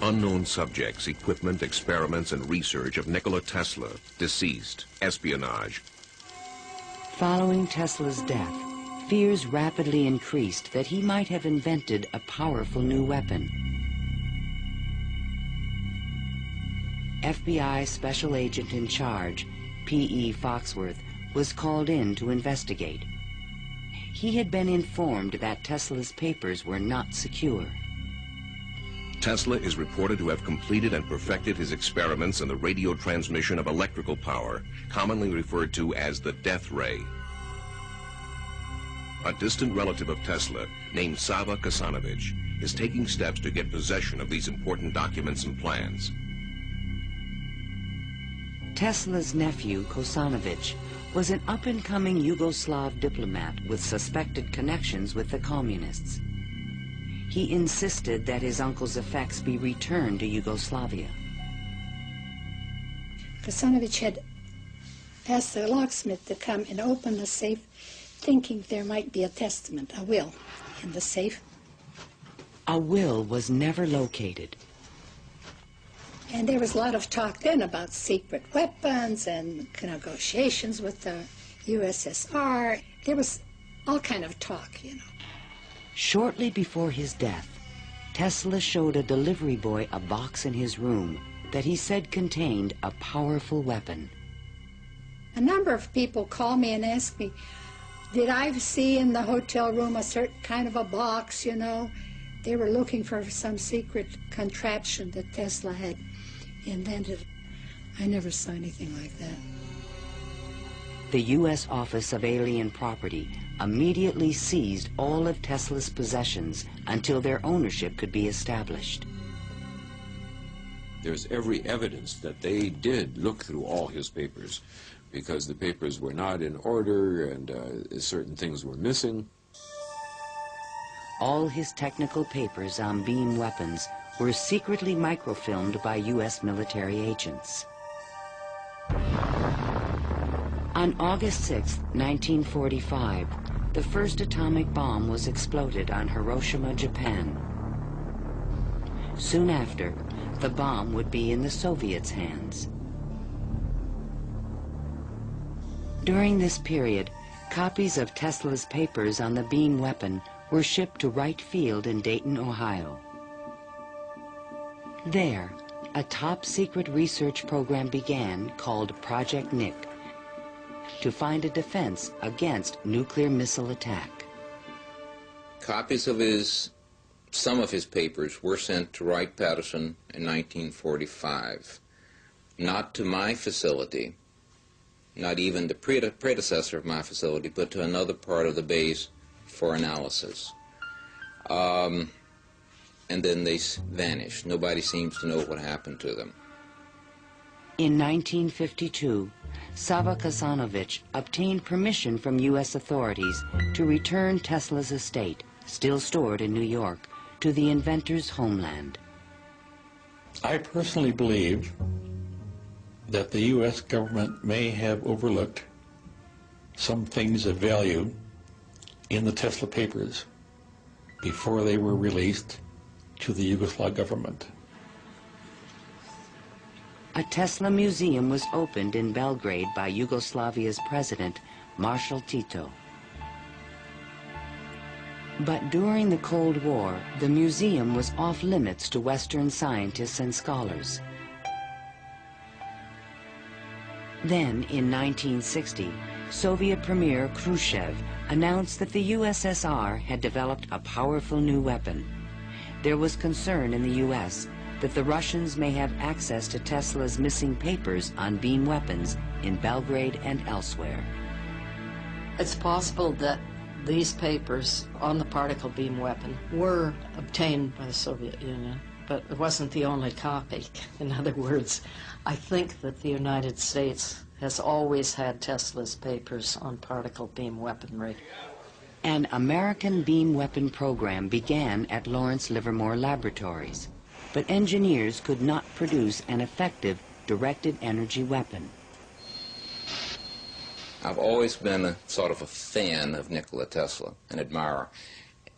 Unknown subjects, equipment, experiments, and research of Nikola Tesla, deceased, espionage. Following Tesla's death, fears rapidly increased that he might have invented a powerful new weapon. FBI Special Agent in Charge, P.E. Foxworth, was called in to investigate. He had been informed that Tesla's papers were not secure. Tesla is reported to have completed and perfected his experiments in the radio transmission of electrical power, commonly referred to as the death ray. A distant relative of Tesla, named Sava Kasanovich, is taking steps to get possession of these important documents and plans. Tesla's nephew, Kosanovich, was an up-and-coming Yugoslav diplomat with suspected connections with the communists. He insisted that his uncle's effects be returned to Yugoslavia. Kosanovich had asked the locksmith to come and open the safe, thinking there might be a testament, a will, in the safe. A will was never located. And there was a lot of talk then about secret weapons and negotiations with the USSR. There was all kind of talk, you know. Shortly before his death, Tesla showed a delivery boy a box in his room that he said contained a powerful weapon. A number of people called me and asked me, did I see in the hotel room a certain kind of a box, you know? They were looking for some secret contraption that Tesla had invented. I never saw anything like that. The U.S. Office of Alien Property immediately seized all of Tesla's possessions until their ownership could be established. There's every evidence that they did look through all his papers, because the papers were not in order and certain things were missing. All his technical papers on beam weapons were secretly microfilmed by U.S. military agents. On August 6, 1945, the first atomic bomb was exploded on Hiroshima, Japan. Soon after, the bomb would be in the Soviets' hands. During this period, copies of Tesla's papers on the beam weapon were shipped to Wright Field in Dayton, Ohio. There, a top-secret research program began called Project Nik to find a defense against nuclear missile attack. Copies of some of his papers were sent to Wright-Patterson in 1945. Not to my facility, not even the predecessor of my facility, but to another part of the base for analysis. And then they vanished. Nobody seems to know what happened to them. In 1952, Sava Kasanovich obtained permission from U.S. authorities to return Tesla's estate, still stored in New York, to the inventor's homeland. I personally believe that the U.S. government may have overlooked some things of value in the Tesla papers before they were released to the Yugoslav government. A Tesla museum was opened in Belgrade by Yugoslavia's president, Marshal Tito. But during the Cold War, the museum was off limits to Western scientists and scholars. Then, in 1960, Soviet Premier Khrushchev announced that the USSR had developed a powerful new weapon. There was concern in the U.S. that the Russians may have access to Tesla's missing papers on beam weapons in Belgrade and elsewhere. It's possible that these papers on the particle beam weapon were obtained by the Soviet Union, but it wasn't the only copy. In other words, I think that the United States has always had Tesla's papers on particle beam weaponry. An American beam weapon program began at Lawrence Livermore Laboratories, but engineers could not produce an effective directed energy weapon. I've always been a sort of a fan of Nikola Tesla, an admirer,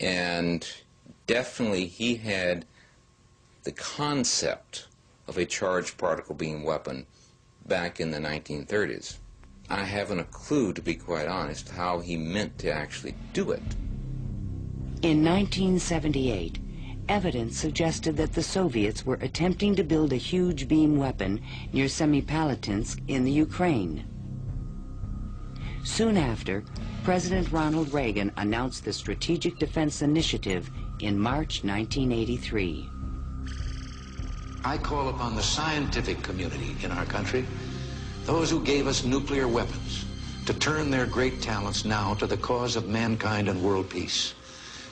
and definitely he had the concept of a charged particle beam weapon back in the 1930s. I haven't a clue, to be quite honest, how he meant to actually do it. In 1978, evidence suggested that the Soviets were attempting to build a huge beam weapon near Semipalatinsk in the Ukraine. Soon after, President Ronald Reagan announced the Strategic Defense Initiative in March 1983. I call upon the scientific community in our country, those who gave us nuclear weapons, to turn their great talents now to the cause of mankind and world peace,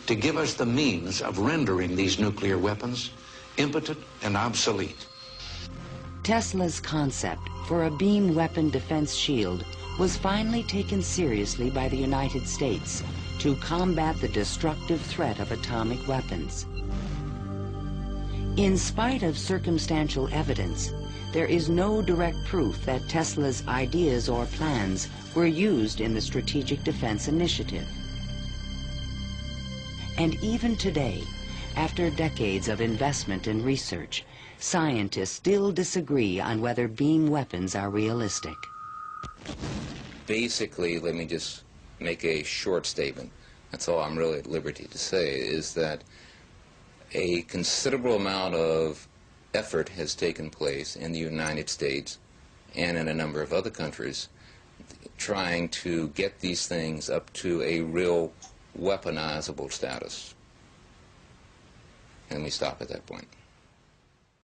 to give us the means of rendering these nuclear weapons impotent and obsolete. Tesla's concept for a beam weapon defense shield was finally taken seriously by the United States to combat the destructive threat of atomic weapons. In spite of circumstantial evidence, there is no direct proof that Tesla's ideas or plans were used in the Strategic Defense Initiative. And even today, after decades of investment and research, scientists still disagree on whether beam weapons are realistic. Basically, let me just make a short statement. That's all I'm really at liberty to say, is that a considerable amount of effort has taken place in the United States and in a number of other countries trying to get these things up to a real weaponizable status. And we stop at that point.